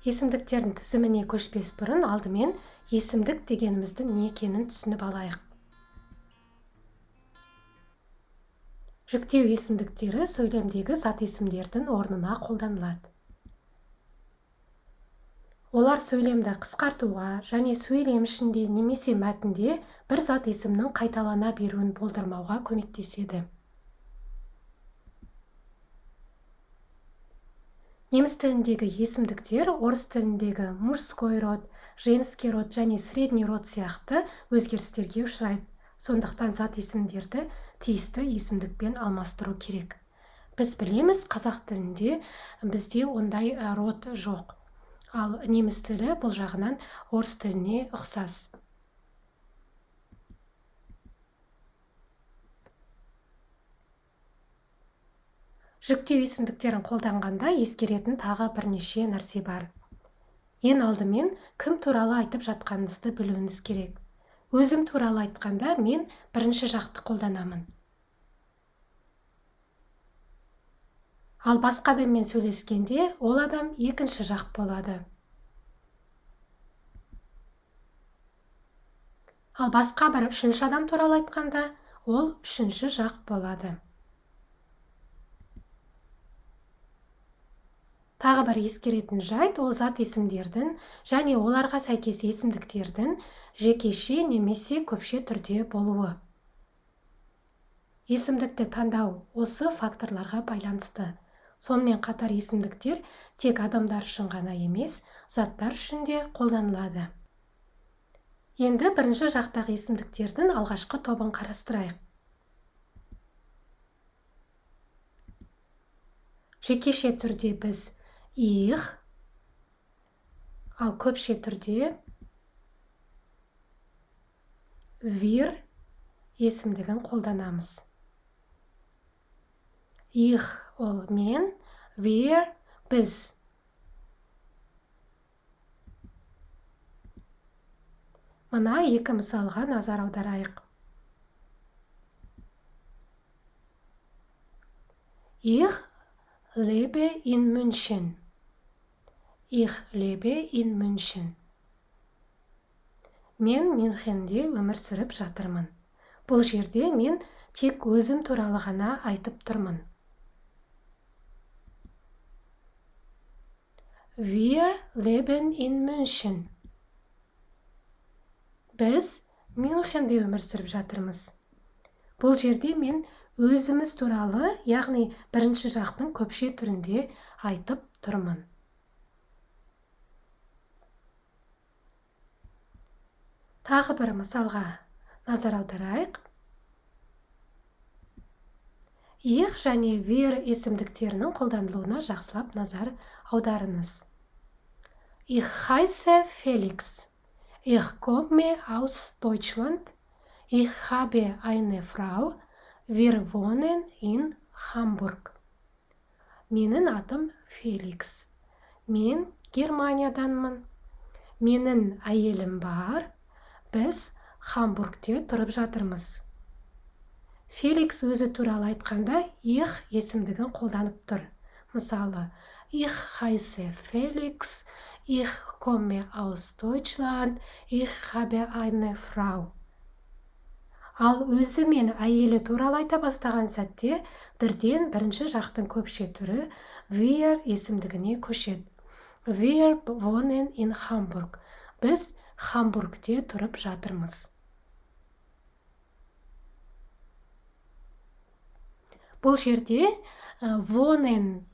Есімдіктердің тізіміне көшпес бұрын алдымен есімдік дегеніміздің не екенін түсініп алайық. Жүктеу есімдіктері сөйлемдегі зат есімдердің орнына қолданылады. Олар сөйлемді қысқартуға және сөйлем ішінде немесе мәтінде бір зат есімнің қайталана беруін болдырмауға көмектеседі. Неміс тіліндегі есімдіктер орыс тіліндегі мужской род, женский род және средний род сияқты өзгерістерге ұшырайды. Сондықтан зат есімдерді тиісті есімдікпен алмастыру керек. Біз білеміз, қазақ тілінде бізде ондай род жоқ. Ал неміс тілі бұл жағынан орыс тіліне ұқсас. Жүктеу есімдіктерін қолданғанда ескеретін тағы бірнеше нәрсе бар. Ең алдымен кім туралы айтып жатқаныңызды білуіңіз керек. Өзім туралы айтқанда мен бірінші жақты қолданамын. Ал басқа адаммен сөйлескенде ол адам екінші жақ болады. Ал басқа бір үшінші адам туралы айтқанда ол үшінші жақ болады. Тағы бір ескеретін жайт ол зат есімдердің және оларға сәйкес есімдіктердің жекеше немесе көпше түрде болуы. Есімдікті таңдау осы факторларға байланысты. Сонымен қатар есімдіктер тек адамдар үшін ғана емес, заттар үшін де қолданылады. Енді бірінші жақтағы есімдіктердің алғашқы тобын қарастырайық. Жекеше түрде біз их, ал көпше түрде вир есімдігін қолданамыз. Их ол мен, вир біз. Мына екі мысалға назар аударайық. Ich lebe in München. Ich lebe in München. Мен Мюнхенде өмір сүріп жатырмын. Бұл жерде мен тек өзім туралы ғана айтып тұрмын. Wir leben in München. Біз Мюнхенде өмір сүріп жатырмыз. Бұл жерде мен өзіміз туралы, яғни бірінші жақтың көпше түрінде айтып тұрмын. Тағы бір мысалға назар аударайық. Ich және wir есімдіктерінің қолданылуына жақсылап назар аударыңыз. Ich heiße Felix. Ich komme aus Deutschland. Ich habe eine Frau. Wir wohnen in Hamburg. Менің атым Феликс. Мен Германияданмын. Менің әйелім бар. Біз Хамбургте тұрып жатырмыз. Феликс өзі туралы айтқанда их есімдігін қолданып тұр. Мысалы, ich heiße Felix, ich komme aus Deutschland, ich habe eine Frau. Ал өзі мен әйелі туралы айта бастаған сәтте бірден бірінші жақтың көпше түрі wir есімдігіне көшеді. Wir wohnen in Hamburg. Біз Хамбургте тұрып жатырмыз. Бұл жерде wohnen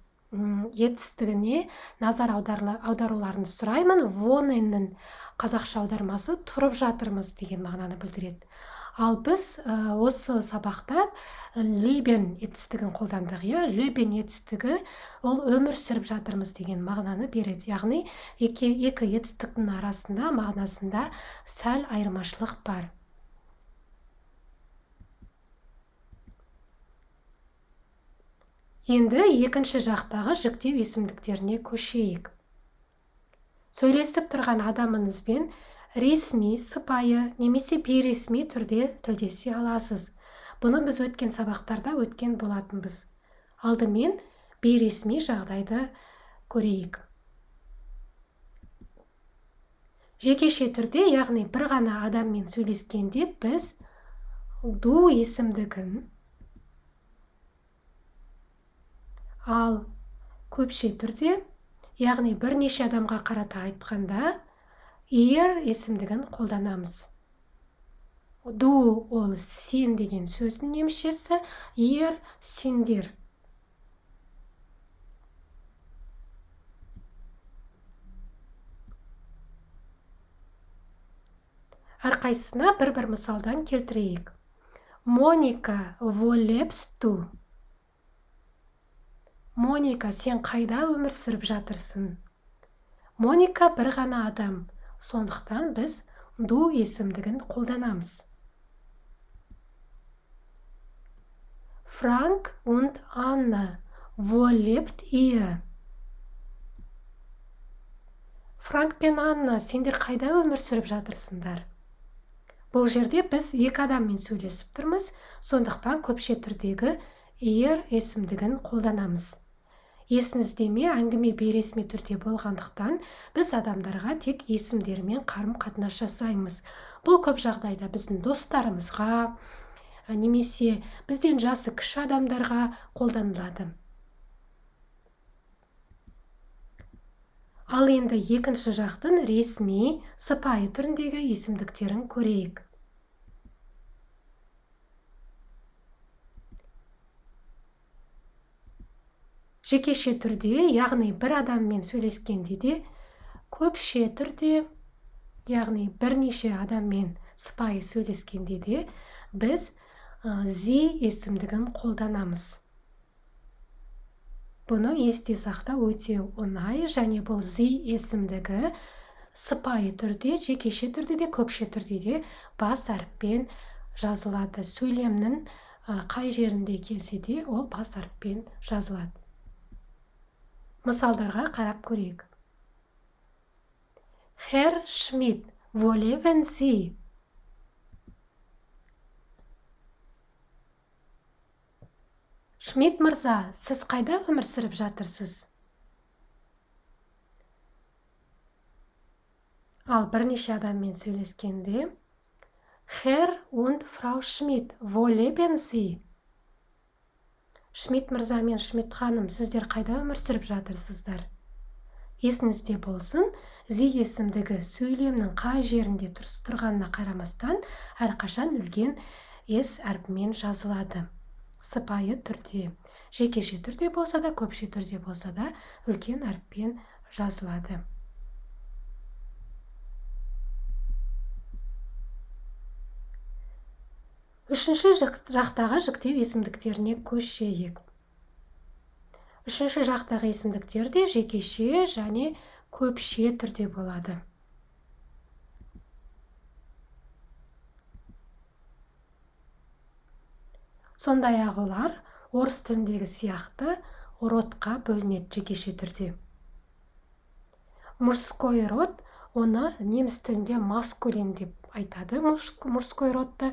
етістігіне назар аударуларын сұраймын. Wohnenнің қазақша аудармасы тұрып жатырмыз деген мағынаны білдіреді. Ал біз осы сабақта leben етістігін қолдандық. Leben етістігі ол өмір сүріп жатырмыз деген мағынаны береді. Яғни екі етістіктің арасында мағынасында сәл айырмашылық бар. Енді екінші жақтағы жүктеу есімдіктеріне көшейік. Сөйлесіп тұрған адамыңызбен ресми, сыпайы немесе бейресми түрде тілдесе аласыз. Бұны біз өткен сабақтарда өткен болатынбыз. Алдымен бейресми жағдайды көрейік. Жекеше түрде, яғни бір ғана адаммен сөйлескенде біз ду есімдігін, ал көпше түрде, яғни бірнеше адамға қарата айтқанда, ear есімдігін қолданамыз. Du ол сен деген сөздің немісшесі, ear сендер. Әрқайсысына бір мысалдан келтірейік. Моника, wo lebst du? Моника, сен қайда өмір сүріп жатырсың? Моника бір ғана адам, сондықтан біз du есімдігін қолданамыз. Frank und Anna, wo lebt ihr? Франк пен Анна, сендер қайда өмір сүріп жатырсыңдар? Бұл жерде біз екі адаммен сөйлесіп тұрмыз, сондықтан көпше түрдегі ear есімдігін қолданамыз. Есіңізде ме, әңгіме бейресми түрде болғандықтан, біз адамдарға тек есімдерімен қарым-қатынас жасаймыз. Бұл көп жағдайда біздің достарымызға, немесе бізден жасы кіші адамдарға қолданылады. Ал енді екінші жақтың ресми, сыпайы түріндегі есімдіктерін көрейік. Жекеше түрде, яғни бір адаммен сөйлескенде де, көпше түрде, яғни бірнеше адаммен сыпайы сөйлескенде де, біз зи есімдігін қолданамыз. Бұны есте сақта өте оңай, және бұл зи есімдігі сыпайы түрде, жекеше түрде де, көпше түрде де бас әріппен жазылады. Сөйлемнің қай жерінде келсе де, ол бас әріппен жазылады. Мысалдарға қарап көрейік. Herr Schmidt, wo leben Sie? Шмидт мырза, сіз қайда өмір сүріп жатырсыз? Ал бірнеше адаммен сөйлескенде, Herr und Frau Schmidt, wo leben Sie? Шмидт мырза мен Шмидт ханым, сіздер қайда өмір сүріп жатырсыздар? Есіңізде болсын, зи есімдігі сөйлемнің қай жерінде тұрғанына қарамастан, әрқашан үлкен с әрпімен жазылады. Сыпайы түрде, жекеше түрде болса да, көпше түрде болса да, үлкен әріппен жазылады. Үшінші жақтағы жіктеу есімдіктеріне көшейік. Үшінші жақтағы есімдіктер де жекеше және көпше түрде болады. Сондай-ақ олар орыс тіліндегі сияқты родқа бөлінеді жекеше түрде. Мужской род, оны неміс тілінде маскулин деп айтады. Мужской родты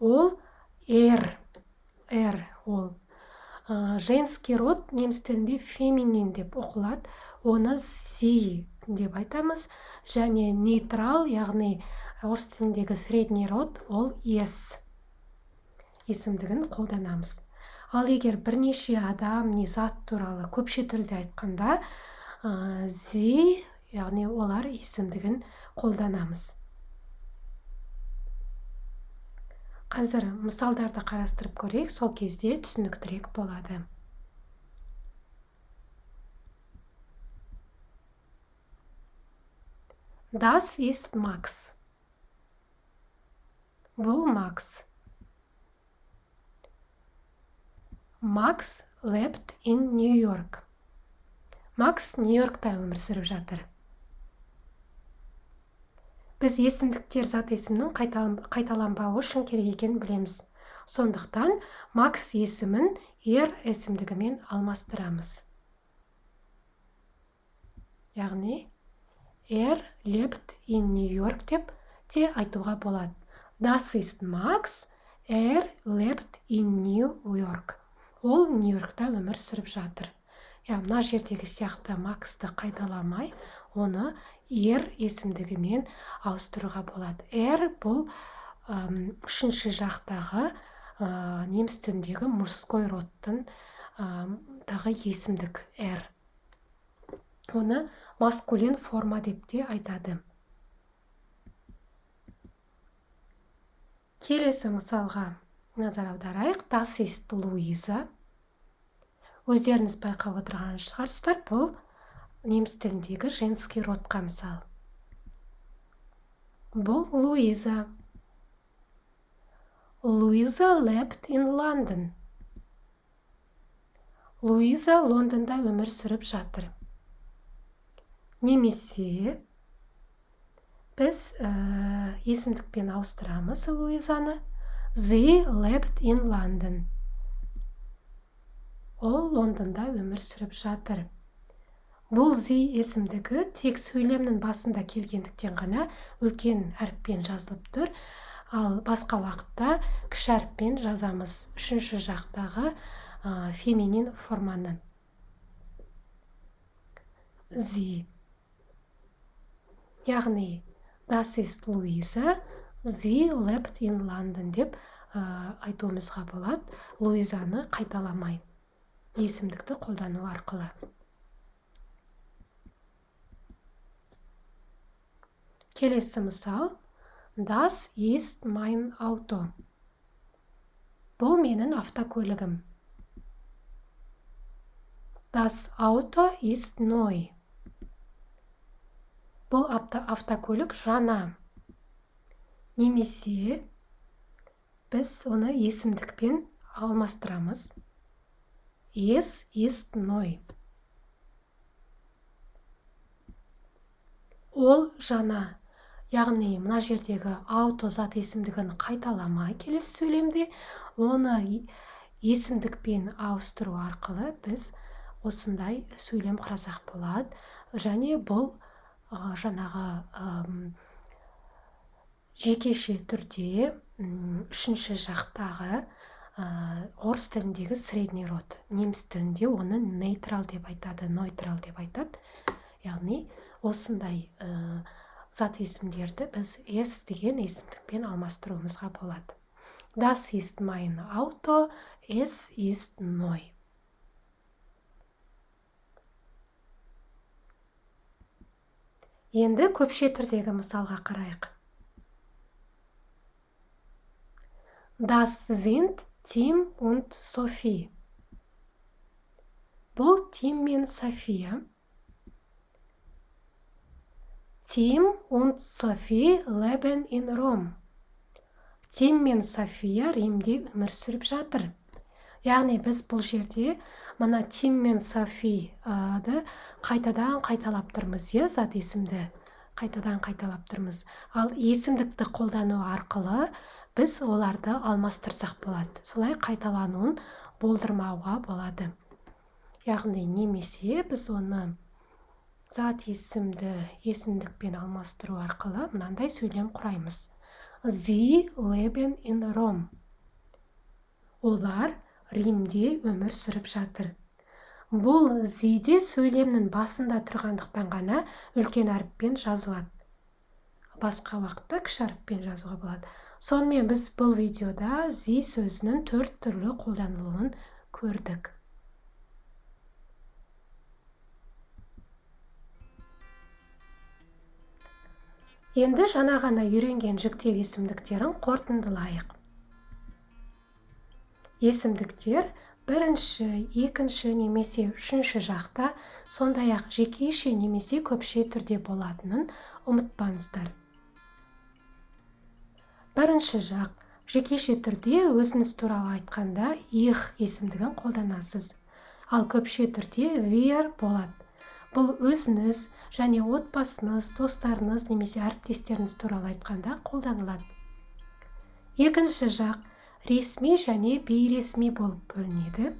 ол ол. Женский род неміс тілінде феминин деп оқылады. Оны зи деп айтамыз. Және нейтрал, яғни орыс тіліндегі средний род, ол ес есімдігін қолданамыз. Ал егер бірнеше адам не зат туралы көпше түрде айтқанда, зи, яғни олар есімдігін қолданамыз. Қазір мысалдарды қарастырып көрейік, сол кезде түсініктірек болады. Das ist Max. Бұл Макс. Max lebt in New York. Макс Нью-Йоркта өмір сүріп жатыр. Біз есімдіктер зат есімнің қайталанбауы үшін керек екенін білеміз. Сондықтан Макс есімін есімдігімен алмастырамыз. Яғни lebt in New York деп те айтуға болады. Das ist Max, lebt in New York. Ол Нью-Йоркта өмір сүріп жатыр. мына жердегі сияқты Максты қайталамай, оны есімдігімен ауыстыруға болады. бұл үшінші жақтағы неміс тіліндегі мужской родтың тағы есімдік Оны маскулин форма деп те айтады. Келесі мысалға назар аударайық. Das ist Luisa. Өздеріңіз байқап отырған шығарсыздар, бұл неміс тіліндегі женский родқа мысал. Бұл Luisa. Luisa lebt in London. Luisa Лондонда өмір сүріп жатыр. Немесе біз есімдікпен ауыстырамыз Луизаны. Sie lebt in London. Ол Лондонда өмір сүріп жатыр. Бұл sie есімдігі тек сөйлемнің басында келгендіктен ғана үлкен әріппен жазылып тұр. Ал басқа уақытта кіші әріппен жазамыз үшінші жақтағы феминин форманы. Sie. Яғни, das ist Luisa, sie lebt in London деп айтуымызға болады. Луизаны қайталамай, есімдікті қолдану арқылы. Келесі мысал. Das ist mein Auto. Бұл менің автокөлігім. Das Auto ist neu. Бұл автокөлік жаңа. Немесе біз оны есімдікпен алмастырамыз. Es ist neu. Ол жаңа. Яғни, мына жердегі ауто зат есімдігін қайталамай келесі сөйлемде, оны есімдікпен ауыстыру арқылы біз осындай сөйлем құрасақ болады. Және бұл жаңағы жекеше түрде үшінші жақтағы орыс тіліндегі средний род. Неміс тілінде оны нейтрал деп айтады, нойтрал деп айтады. Яғни, осындай зат есімдерді біз es деген есімдікпен алмастыруымызға болады. Das ist mein Auto, es ist neu. Енді көпше түрдегі мысалға қарайық. Das sind Tim und Sophie. Бұл Тим мен София. Tim und Sophie leben in Rom. Тим мен София Римде өмір сүріп жатыр. Яғни біз бұл жерде мына Тим мен Софияды қайтадан қайталап тұрмыз, зат есімді қайтадан қайталап тұрмыз. Ал есімдікті қолдану арқылы біз оларды алмастырсақ болады. Солай қайталануын болдырмауға болады. Яғни немесе біз оны зат есімді есімдікпен алмастыру арқылы мынандай сөйлем құраймыз. Sie leben in Rom. Олар Римде өмір сүріп жатыр. Бұл зиде сөйлемнің басында тұрғандықтан ғана үлкен әріппен жазылады. Басқа уақытта кіші әріппен жазуға болады. Сонымен біз бұл видеода зи сөзінің 4 түрлі қолданылуын көрдік. Енді жаңа ғана үйренген жіктеу есімдіктерін қорытындылайық. Есімдіктер бірінші, екінші немесе үшінші жақта, сондай-ақ жекеше немесе көпше түрде болатынын ұмытпаңыздар. Бірінші жақ, жекеше түрде өзіңіз туралы айтқанда их есімдігін қолданасыз. Ал көпше түрде wir болады. Бұл өзіңіз және отбасыңыз, достарыңыз немесе әріптестеріңіз туралы айтқанда қолданылады. Екінші жақ ресми және бейресми болып бөлінеді.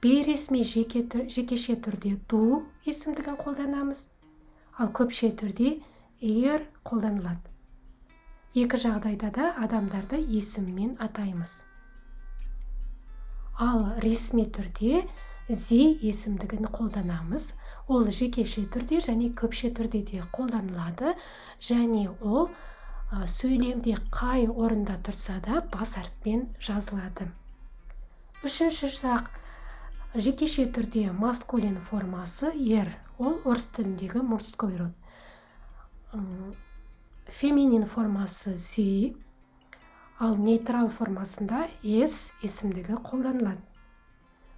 Бейресми жекеше түрде do есімдігін қолданамыз, ал көпше түрде er қолданылады. Екі жағдайда да адамдарды есіммен атаймыз. Ал ресми түрде зи есімдігін қолданамыз. Ол жекеше түрде және көпше түрде де қолданылады, және ол сөйлемде қай орында тұрса да бас әріппен жазылады. Үшінші жақ, жекеше түрде маскулин формасы ол орыс тіліндегі мужской род. Феминин формасы зи, ал нейтрал формасында с есімдігі қолданылады.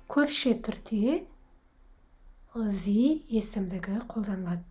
Көпше түрде зи есімдігі қолданылады.